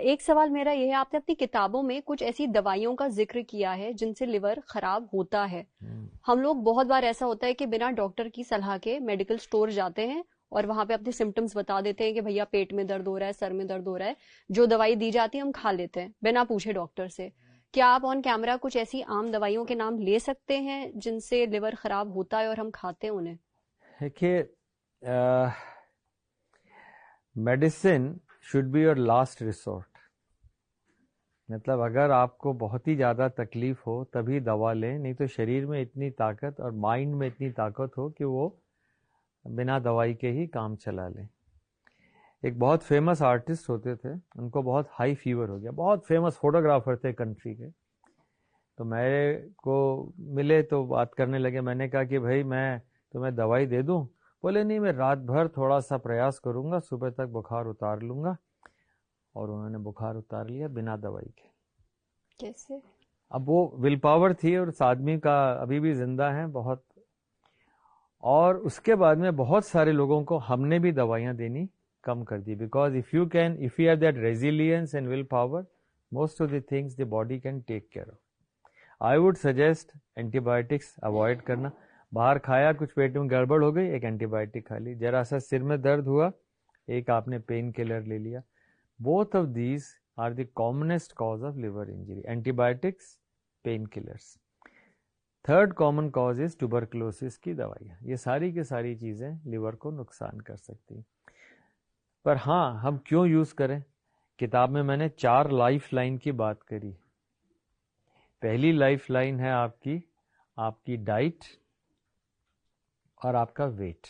ایک سوال میرا یہ ہے، آپ نے اپنی کتابوں میں کچھ ایسی دوائیوں کا ذکر کیا ہے جن سے لیور خراب ہوتا ہے. ہم لوگ بہت بار ایسا ہوتا ہے کہ بنا ڈاکٹر کی صلاح کے میڈیکل سٹور جاتے ہیں اور وہاں پہ اپنے سمٹمز بتا دیتے ہیں کہ بھیا پیٹ میں درد ہو رہا ہے، سر میں درد ہو رہا ہے، جو دوائی دی جاتی ہے ہم کھا لیتے ہیں بنا پوچھے ڈاکٹر سے. کیا آپ آن کیمرہ کچھ ایسی عام دوائیوں کے نام لے سکتے ہیں جن سے لیور خراب ہوتا ہے اور ہم کھاتے ہیں انہیں؟ دیکھیے، medicine should be your last resort. مطلب اگر آپ کو بہت ہی زیادہ تکلیف ہو تبھی دوا لیں، نہیں تو شریر میں اتنی طاقت اور مائنڈ میں اتنی طاقت ہو کہ وہ بنا دوائی کے ہی کام چلا لیں. ایک بہت فیمس آرٹسٹ ہوتے تھے، ان کو بہت ہائی فیور ہو گیا، بہت فیمس فوٹوگرافر تھے کنٹری کے. تو میرے کو ملے تو بات کرنے لگے. میں نے کہا کہ بھائی میں تمہیں دوائی دے دوں؟ بولے نہیں، میں رات بھر تھوڑا سا پریاس کروں گا، صبح تک بخار اتار لوں گا. اور انہوں نے بخار اتار لیا بنا دوائی کے. کیسے؟ اب وہ ول پاور تھی اور اس آدمی کا ابھی بھی زندہ ہیں بہت. اور اس کے بعد میں بہت سارے لوگوں کو ہم نے بھی دوائیاں دینی کم کر دی، because if you have that resilience and will power, most of the things the body can take care of. I would suggest antibiotics avoid کرنا. باہر کھایا، کچھ پیٹ میں گڑبڑ ہو گئی، ایک اینٹی بایوٹک کھا لی. ذرا سا سر میں درد ہوا، ایک آپ نے پین کلر لے لیا. Both of these are the commonest cause of liver injury. Antibiotics, painkillers. Third common cause is tuberculosis کی دوائیاں. یہ ساری کی ساری چیزیں لیور کو نقصان کر سکتی ہیں. پر ہاں، ہم کیوں یوز کریں؟ کتاب میں نے 4 لائف لائن کی بات کری. پہلی لائف لائن ہے آپ کی ڈائٹ اور آپ کا ویٹ.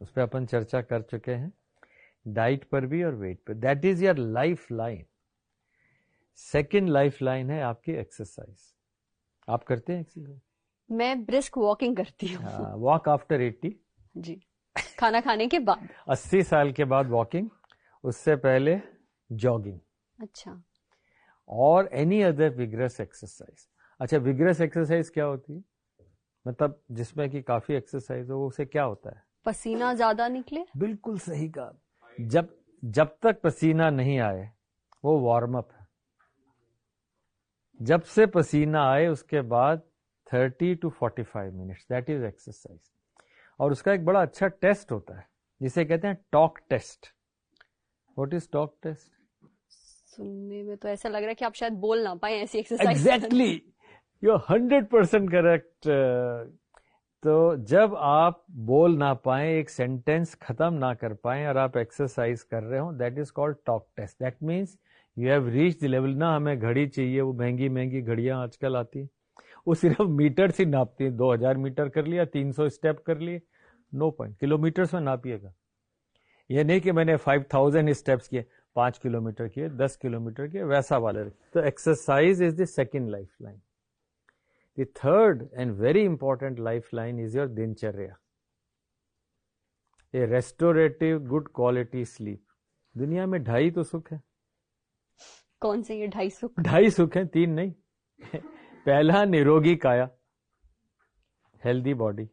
اس پہ اپن چرچا کر چکے ہیں، ڈائٹ پر بھی اور ویٹ پر. That is your life line. Second life line ہے آپ کی ایکسرسائز. آپ کرتے ہیں ایکسرسائز؟ میں برسک واکنگ کرتی ہوں. Walk after 80. جی، کھانا کھانے کے بعد. 80 سال کے بعد واکنگ، اس سے پہلے جاگنگ. اچھا. اور اینی ادر ویگرس ایکسرسائز. اچھا، ویگرس ایکسرسائز کیا ہوتی ہے؟ مطلب جس میں کہ کافی ایکسرسائز ہو، اسے کیا ہوتا ہے؟ پسینہ زیادہ نکلے. بالکل صحیح کہا. جب تک پسینہ نہیں آئے وہ وارم اپ ہے. جب سے پسینہ آئے اس کے بعد 30 to 45 minutes, that is exercise. اور اس کا ایک بڑا اچھا ٹیسٹ ہوتا ہے جسے کہتے ہیں talk test. What is talk test? سننے میں تو ایسا لگ رہا ہے کہ آپ شاید بول نہ پائیں ایسی ایکسرسائز. Exactly, you 100% correct. تو جب آپ بول نہ پائیں، ایک سینٹینس ختم نہ کر پائیں اور آپ ایکسرسائز کر رہے ہوں، that is called talk test. That means you have reach the level. نہ ہمیں گھڑی چاہیے، وہ مہنگی مہنگی گھڑیاں آج کل آتی ہیں، وہ صرف میٹر سے ناپتی ہیں. 2000 میٹر کر لیا، 300 اسٹیپ کر لیے، نو پوائنٹ. کلو میٹرس میں ناپیے گا. یہ نہیں کہ میں نے 5000 اسٹیپس کیے، 5 کلومیٹر کیے، 10 کلومیٹر کیے، ویسا والا. تو exercise is the second life line. The third and very important life line is your dincharya. A restorative good quality sleep. دنیا میں 2.5 تو سکھ ہے. کون سے یہ 2.5 سکھ؟ 2.5 سکھ ہیں، 3 نہیں. پہلا نروگی کایا، ہیلدی باڈی.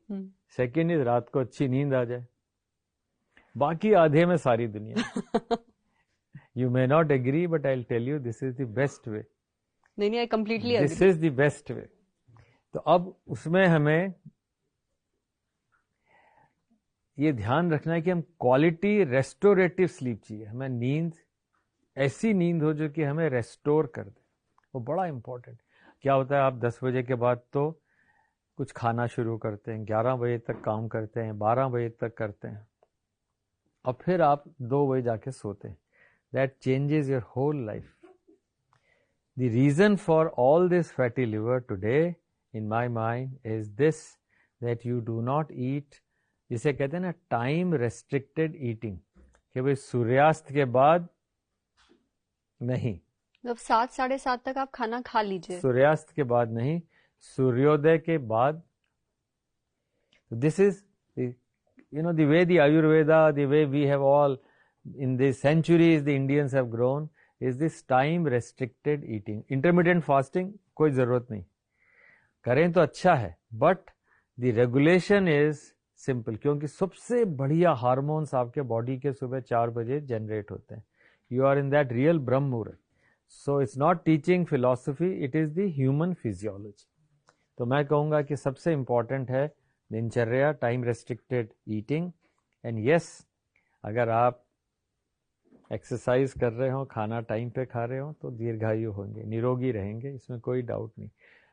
سیکنڈ از رات کو اچھی نیند آ جائے. باقی آدھے میں ساری دنیا. You may not agree, but I'll tell you this is the best way. نہیں، I completely agree. This is the best way. تو اب اس میں ہمیں یہ دھیان رکھنا ہے کہ ہم کوالٹی ریسٹوریٹو سلیپ چاہیے. ہمیں نیند، ایسی نیند ہو جو کہ ہمیں ریسٹور کر دے. وہ بڑا امپورٹنٹ. کیا ہوتا ہے، آپ 10 بجے کے بعد تو کچھ کھانا شروع کرتے ہیں، 11 بجے تک کام کرتے ہیں، 12 بجے تک کرتے ہیں، اور پھر آپ 2 بجے جا کے سوتے ہیں. That changes your whole life. The reason for all this fatty liver today, in my mind, is this, that you do not eat, جسے کہتے ہیں نا ٹائم ریسٹرکٹیڈ ایٹنگ، کہ بھائی سوریاست کے بعد نہیں. جب 7 ساڑھے 7 تک آپ کھانا کھا لیجئے. سوریاست کے بعد نہیں، سوریودے کے بعد. This is the way the Ayurveda, the way we have all in the centuries the Indians have grown, is this time restricted eating. Intermittent fasting کوئی ضرورت نہیں، کریں تو اچھا ہے، but the regulation is simple. کیونکہ سب سے بڑھیا ہارمونس آپ کے باڈی کے صبح 4 بجے جنریٹ ہوتے ہیں. You are in that real برہم مہورت. So it's not teaching philosophy, it is the human physiology. تو میں کہوں گا کہ سب سے امپورٹنٹ ہے دنچریا, time restricted eating, and yes اگر آپ ایکسرسائز کر رہے ہوں, کھانا ٹائم پہ کھا رہے ہوں تو دیرگھایو ہوں گے, نروگی رہیں گے, اس میں کوئی ڈاؤٹ نہیں.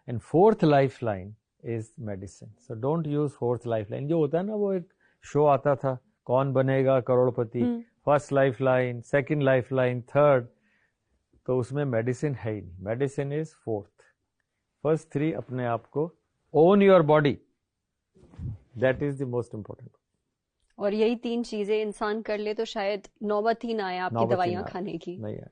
And fourth life line is medicine. So don't use fourth life line. جو ہوتا ہے نا, وہ ایک شو آتا تھا, کون بنے گا کروڑ پتی, first life line, second life line, third, تو اس میں میڈیسن ہے ہی نہیں. Medicine is fourth. First three اپنے آپ کو own your body, that is the most important. اور یہی 3 چیزیں انسان کر لے تو شاید نوبت ہی نہ آئے آپ کی دوائیاں کھانے کی. نہیں ہے.